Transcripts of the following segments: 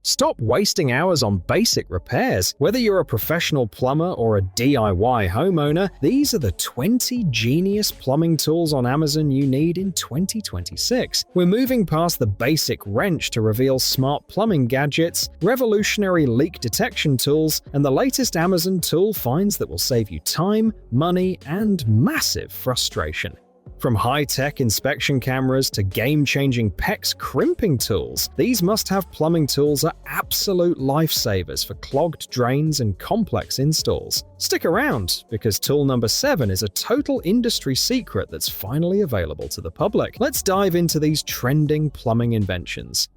Stop wasting hours on basic repairs. Whether you're a professional plumber or a DIY homeowner, these are the 20 genius plumbing tools on Amazon you need in 2026. We're moving past the basic wrench to reveal smart plumbing gadgets, revolutionary leak detection tools, and the latest Amazon tool finds that will save you time, money, and massive frustration. From high-tech inspection cameras to game-changing PEX crimping tools, these must-have plumbing tools are absolute lifesavers for clogged drains and complex installs. Stick around, because tool number 7 is a total industry secret that's finally available to the public. Let's dive into these trending plumbing inventions.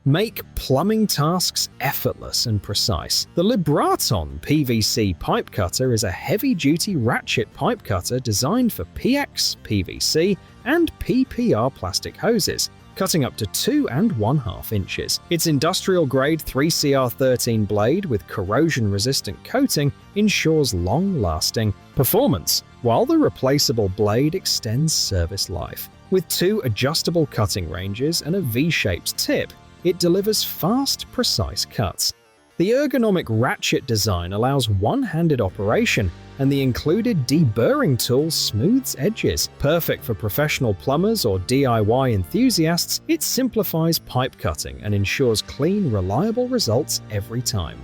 Make plumbing tasks effortless and precise. The Libraton PVC pipe cutter is a heavy-duty ratchet pipe cutter designed for PX, PVC, and PPR plastic hoses, cutting up to 2.5 inches. Its industrial-grade 3CR13 blade with corrosion-resistant coating ensures long-lasting performance, while the replaceable blade extends service life. With 2 adjustable cutting ranges and a V-shaped tip, it delivers fast, precise cuts. The ergonomic ratchet design allows one-handed operation, and the included deburring tool smooths edges. Perfect for professional plumbers or DIY enthusiasts, it simplifies pipe cutting and ensures clean, reliable results every time.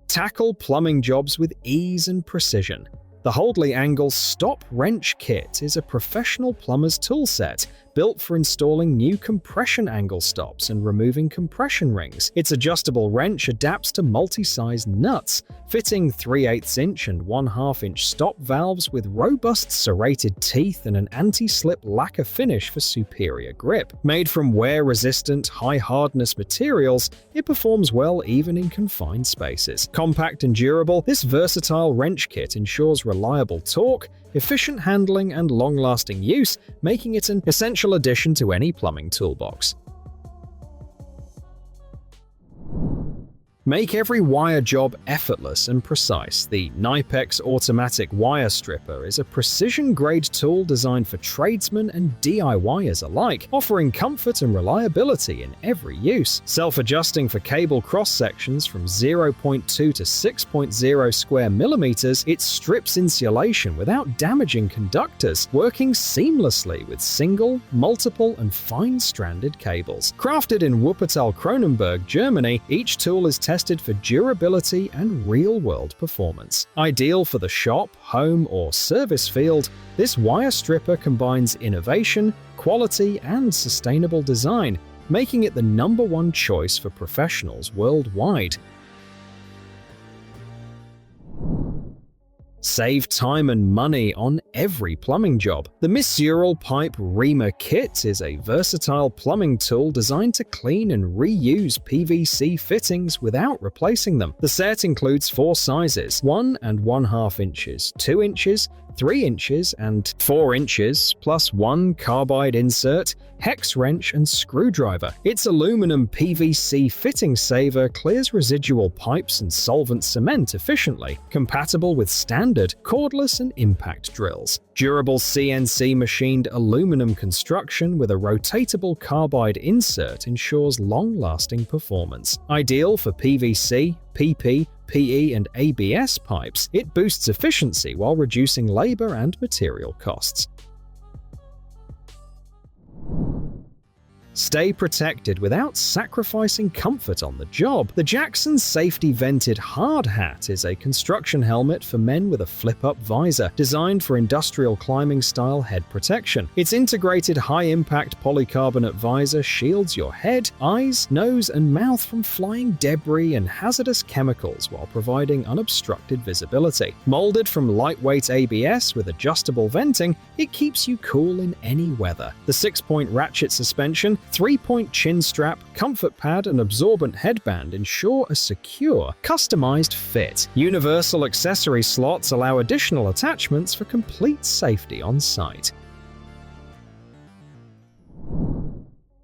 Tackle plumbing jobs with ease and precision. The Holdley Angle Stop Wrench Kit is a professional plumber's toolset built for installing new compression angle stops and removing compression rings. Its adjustable wrench adapts to multi-size nuts, fitting 3/8 inch and 1/2 inch stop valves with robust serrated teeth and an anti-slip lacquer finish for superior grip. Made from wear-resistant, high-hardness materials, it performs well even in confined spaces. Compact and durable, this versatile wrench kit ensures reliable torque, efficient handling, and long-lasting use, making it an essential addition to any plumbing toolbox. Make every wire job effortless and precise. The Knipex automatic wire stripper is a precision-grade tool designed for tradesmen and DIYers alike, offering comfort and reliability in every use. Self-adjusting for cable cross-sections from 0.2 to 6.0 square millimeters, it strips insulation without damaging conductors, working seamlessly with single, multiple, and fine-stranded cables. Crafted in Wuppertal, Kronenberg, Germany, each tool is tested for durability and real-world performance. Ideal for the shop, home, or service field, this wire stripper combines innovation, quality, and sustainable design, making it the #1 choice for professionals worldwide. Save time and money on every plumbing job. The Misurel Pipe Reamer Kit is a versatile plumbing tool designed to clean and reuse PVC fittings without replacing them. The set includes 4 sizes: 1.5 inches, 2 inches, 3 inches, and 4 inches, plus 1 carbide insert, hex wrench, and screwdriver. Its aluminum PVC fitting saver clears residual pipes and solvent cement efficiently, compatible with standard, cordless, and impact drills. Durable CNC machined aluminum construction with a rotatable carbide insert ensures long-lasting performance. Ideal for PVC, PP, PE, and ABS pipes, it boosts efficiency while reducing labor and material costs. Stay protected without sacrificing comfort on the job. The Jackson Safety Vented Hard Hat is a construction helmet for men with a flip-up visor, designed for industrial climbing-style head protection. Its integrated high-impact polycarbonate visor shields your head, eyes, nose, and mouth from flying debris and hazardous chemicals while providing unobstructed visibility. Molded from lightweight ABS with adjustable venting, it keeps you cool in any weather. The 6-point ratchet suspension, 3-point chin strap, comfort pad, and absorbent headband ensure a secure, customized fit. Universal accessory slots allow additional attachments for complete safety on site.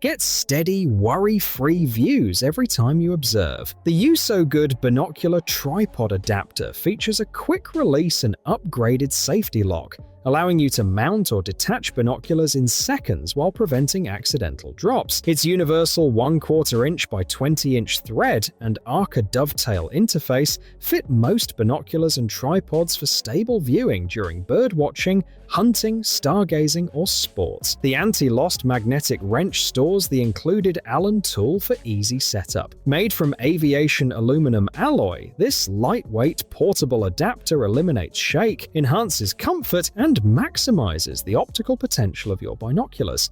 Get steady, worry-free views every time you observe. The Usogood Binocular Tripod Adapter features a quick release and upgraded safety lock, allowing you to mount or detach binoculars in seconds while preventing accidental drops. Its universal 1/4 inch by 20 inch thread and Arca dovetail interface fit most binoculars and tripods for stable viewing during birdwatching, hunting, stargazing, or sports. The anti-lost magnetic wrench stores the included Allen tool for easy setup. Made from aviation aluminum alloy, this lightweight portable adapter eliminates shake, enhances comfort, and maximizes the optical potential of your binoculars.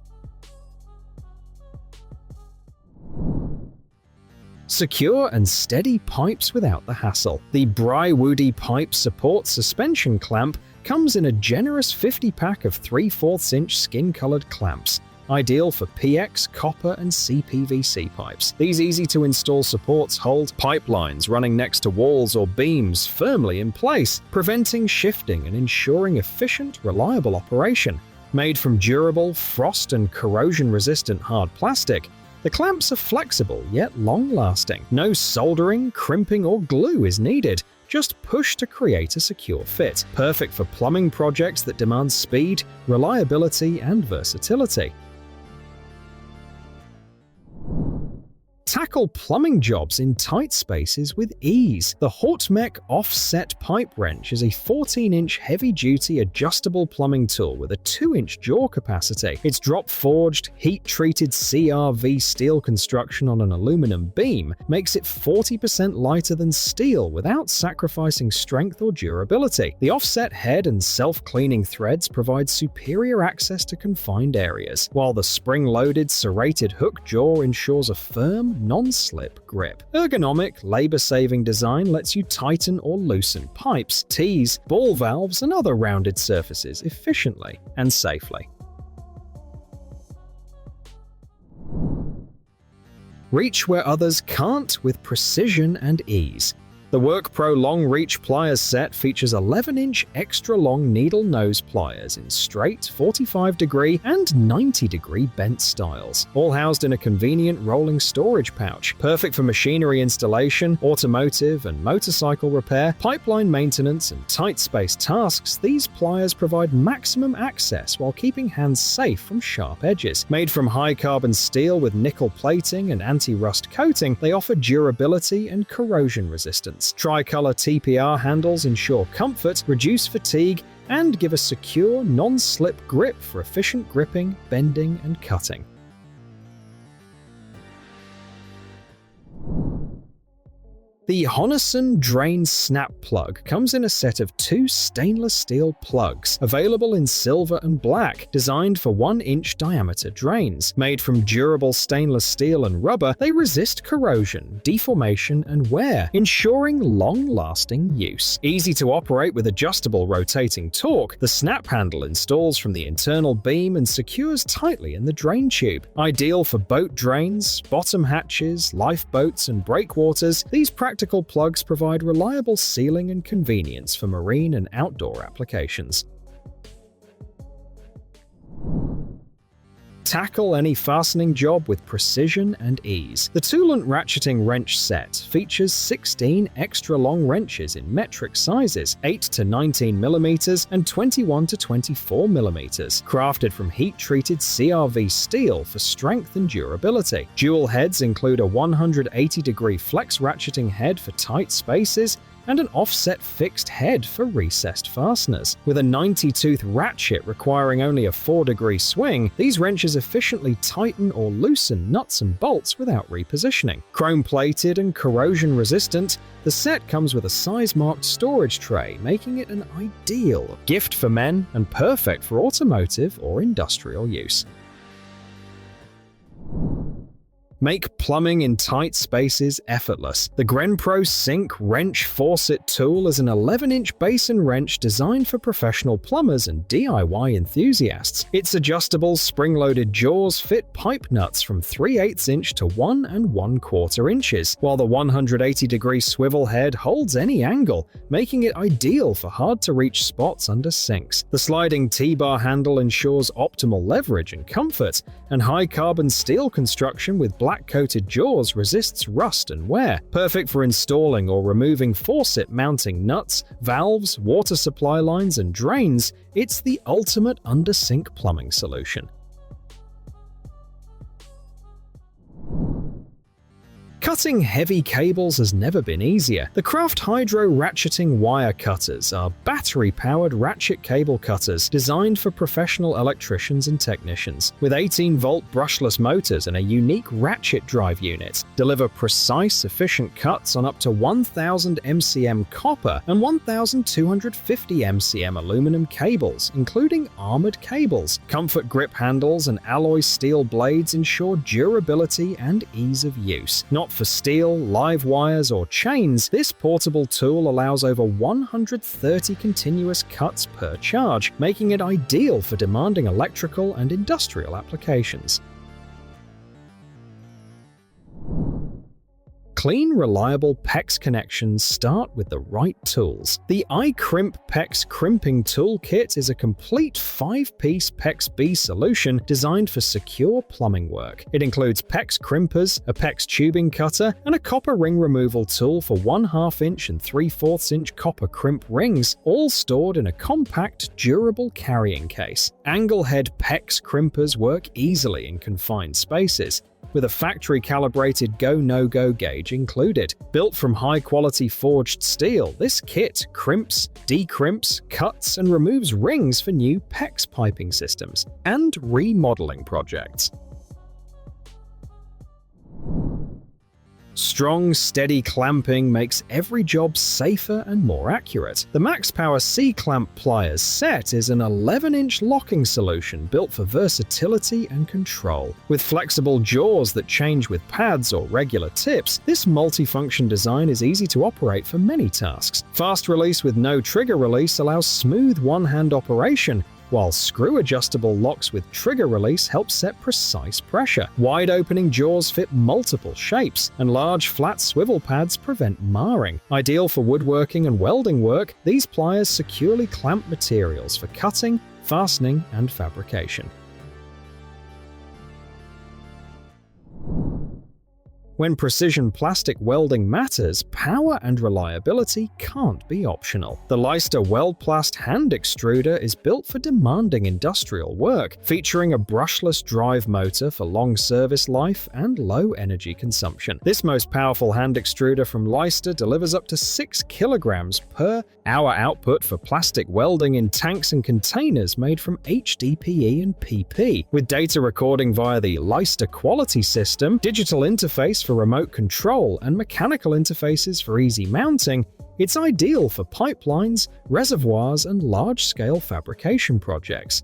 Secure and steady pipes without the hassle. The Briwooody Pipe Support Suspension Clamp comes in a generous 50-pack of 3/4 inch skin-colored clamps, ideal for PX, copper, and CPVC pipes. These easy-to-install supports hold pipelines running next to walls or beams firmly in place, preventing shifting and ensuring efficient, reliable operation. Made from durable, frost and corrosion-resistant hard plastic, the clamps are flexible yet long-lasting. No soldering, crimping, or glue is needed. Just push to create a secure fit. Perfect for plumbing projects that demand speed, reliability, and versatility. Tackle plumbing jobs in tight spaces with ease. The Hautmec Offset Pipe Wrench is a 14-inch heavy-duty adjustable plumbing tool with a 2-inch jaw capacity. Its drop-forged, heat-treated CRV steel construction on an aluminum beam makes it 40% lighter than steel without sacrificing strength or durability. The offset head and self-cleaning threads provide superior access to confined areas, while the spring-loaded serrated hook jaw ensures a firm, non-slip grip. Ergonomic, labor-saving design lets you tighten or loosen pipes, tees, ball valves, and other rounded surfaces efficiently and safely. Reach where others can't with precision and ease. The Workpro Long Reach Pliers set features 11-inch extra-long needle nose pliers in straight 45-degree and 90-degree bent styles, all housed in a convenient rolling storage pouch. Perfect for machinery installation, automotive and motorcycle repair, pipeline maintenance, and tight space tasks, these pliers provide maximum access while keeping hands safe from sharp edges. Made from high-carbon steel with nickel plating and anti-rust coating, they offer durability and corrosion resistance. Tricolor TPR handles ensure comfort, reduce fatigue, and give a secure, non-slip grip for efficient gripping, bending, and cutting. The Honoson Drain Snap Plug comes in a set of 2 stainless steel plugs, available in silver and black, designed for 1-inch diameter drains. Made from durable stainless steel and rubber, they resist corrosion, deformation, and wear, ensuring long-lasting use. Easy to operate with adjustable rotating torque, the snap handle installs from the internal beam and secures tightly in the drain tube. Ideal for boat drains, bottom hatches, lifeboats, and breakwaters, these practical plugs provide reliable sealing and convenience for marine and outdoor applications. Tackle any fastening job with precision and ease. The Toolant ratcheting wrench set features 16 extra-long wrenches in metric sizes, 8 to 19 mm and 21 to 24 mm, crafted from heat-treated CRV steel for strength and durability. Dual heads include a 180-degree flex ratcheting head for tight spaces and an offset fixed head for recessed fasteners. With a 90-tooth ratchet requiring only a 4-degree swing, these wrenches efficiently tighten or loosen nuts and bolts without repositioning. Chrome-plated and corrosion-resistant, the set comes with a size-marked storage tray, making it an ideal gift for men and perfect for automotive or industrial use. Make plumbing in tight spaces effortless. The Grenpro Sink Wrench Faucet tool is an 11-inch basin wrench designed for professional plumbers and DIY enthusiasts. Its adjustable, spring-loaded jaws fit pipe nuts from 3/8 inch to 1 1/4 inches, while the 180-degree swivel head holds any angle, making it ideal for hard-to-reach spots under sinks. The sliding T-bar handle ensures optimal leverage and comfort, and high-carbon steel construction with black-coated jaws resists rust and wear. Perfect for installing or removing faucet mounting nuts, valves, water supply lines, and drains, it's the ultimate under-sink plumbing solution. Cutting heavy cables has never been easier. The Crafthydro ratcheting wire cutters are battery-powered ratchet cable cutters designed for professional electricians and technicians. With 18-volt brushless motors and a unique ratchet drive unit, deliver precise, efficient cuts on up to 1000 MCM copper and 1250 MCM aluminum cables, including armored cables. Comfort grip handles and alloy steel blades ensure durability and ease of use. Not for steel, live wires, or chains, this portable tool allows over 130 continuous cuts per charge, making it ideal for demanding electrical and industrial applications. Clean, reliable PEX connections start with the right tools. The iCrimp PEX Crimping Tool Kit is a complete 5-piece PEX B solution designed for secure plumbing work. It includes PEX crimpers, a PEX tubing cutter, and a copper ring removal tool for 1/2 inch and 3/4 inch copper crimp rings, all stored in a compact, durable carrying case. Angle head PEX crimpers work easily in confined spaces, with a factory-calibrated go-no-go gauge included. Built from high-quality forged steel, this kit crimps, decrimps, cuts, and removes rings for new PEX piping systems and remodeling projects. Strong, steady clamping makes every job safer and more accurate. The Maxpower C-Clamp Pliers set is an 11-inch locking solution built for versatility and control. With flexible jaws that change with pads or regular tips, this multifunction design is easy to operate for many tasks. Fast release with no trigger release allows smooth one-hand operation, while screw-adjustable locks with trigger release help set precise pressure. Wide-opening jaws fit multiple shapes, and large flat swivel pads prevent marring. Ideal for woodworking and welding work, these pliers securely clamp materials for cutting, fastening, and fabrication. When precision plastic welding matters, power and reliability can't be optional. The Leister Weldplast hand extruder is built for demanding industrial work, featuring a brushless drive motor for long service life and low energy consumption. This most powerful hand extruder from Leister delivers up to 6 kilograms per hour output for plastic welding in tanks and containers made from HDPE and PP. With data recording via the Leister quality system, digital interface for remote control, and mechanical interfaces for easy mounting, it's ideal for pipelines, reservoirs, and large-scale fabrication projects.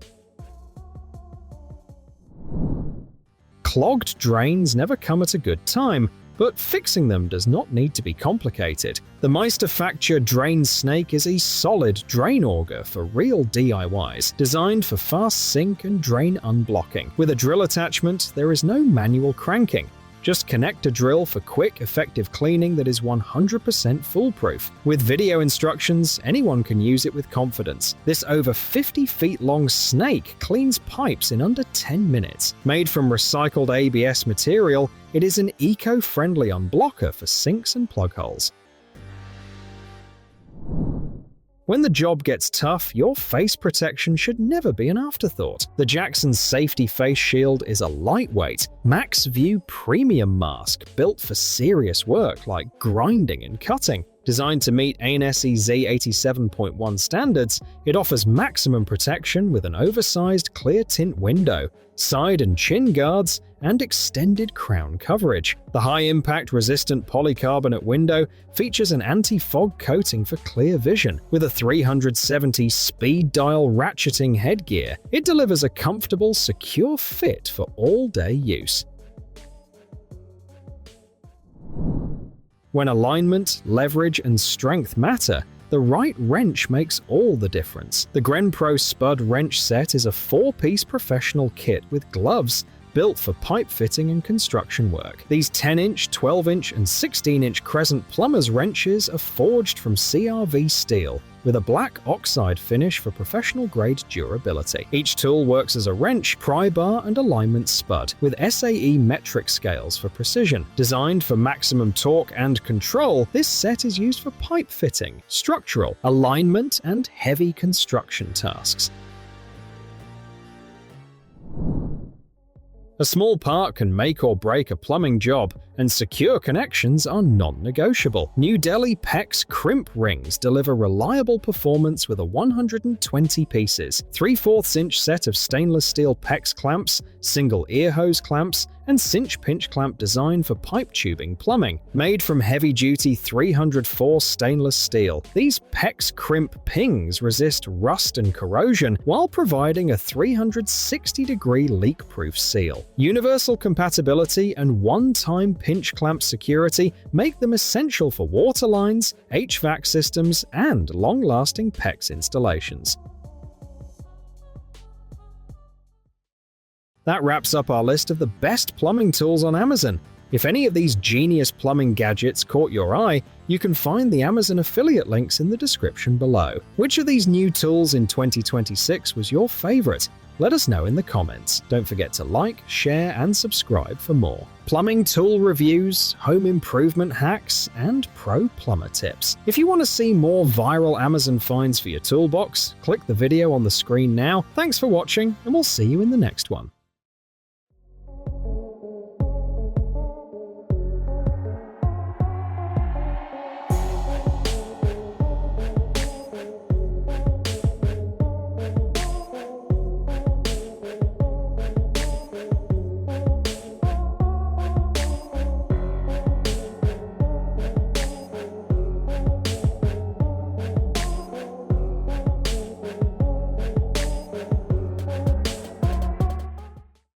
Clogged drains never come at a good time, but fixing them does not need to be complicated. The Meisterfaktur Drain Snake is a solid drain auger for real DIYs, designed for fast sink and drain unblocking. With a drill attachment, there is no manual cranking. Just connect a drill for quick, effective cleaning that is 100% foolproof. With video instructions, anyone can use it with confidence. This over 50 feet long snake cleans pipes in under 10 minutes. Made from recycled ABS material, it is an eco-friendly unblocker for sinks and plug holes. When the job gets tough, your face protection should never be an afterthought. The Jackson Safety Face Shield is a lightweight, Max View premium mask built for serious work like grinding and cutting. Designed to meet ANSI Z87.1 standards, it offers maximum protection with an oversized clear tint window, side and chin guards, and extended crown coverage. The high-impact resistant polycarbonate window features an anti-fog coating for clear vision. With a 370 speed dial ratcheting headgear, it delivers a comfortable, secure fit for all-day use. When alignment, leverage, and strength matter, the right wrench makes all the difference. The Grenpro Spud wrench set is a 4-piece professional kit with gloves built for pipe fitting and construction work. These 10-inch, 12-inch, and 16-inch crescent plumber's wrenches are forged from CRV steel with a black oxide finish for professional-grade durability. Each tool works as a wrench, pry bar, and alignment spud, with SAE metric scales for precision. Designed for maximum torque and control, this set is used for pipe fitting, structural, alignment, and heavy construction tasks. A small part can make or break a plumbing job, and secure connections are non-negotiable. Newdeli PEX Crimp rings deliver reliable performance with a 120 pieces, 3/4 inch set of stainless steel PEX clamps, single ear hose clamps, and cinch pinch clamp design for pipe tubing plumbing. Made from heavy-duty 304 stainless steel, these PEX Crimp pings resist rust and corrosion while providing a 360-degree leak-proof seal. Universal compatibility and one-time pinch clamp security make them essential for water lines, HVAC systems, and long-lasting PEX installations. That wraps up our list of the best plumbing tools on Amazon. If any of these genius plumbing gadgets caught your eye, you can find the Amazon affiliate links in the description below. Which of these new tools in 2026 was your favorite? Let us know in the comments. Don't forget to like, share, and subscribe for more plumbing tool reviews, home improvement hacks, and pro plumber tips. If you want to see more viral Amazon finds for your toolbox, click the video on the screen now. Thanks for watching, and we'll see you in the next one.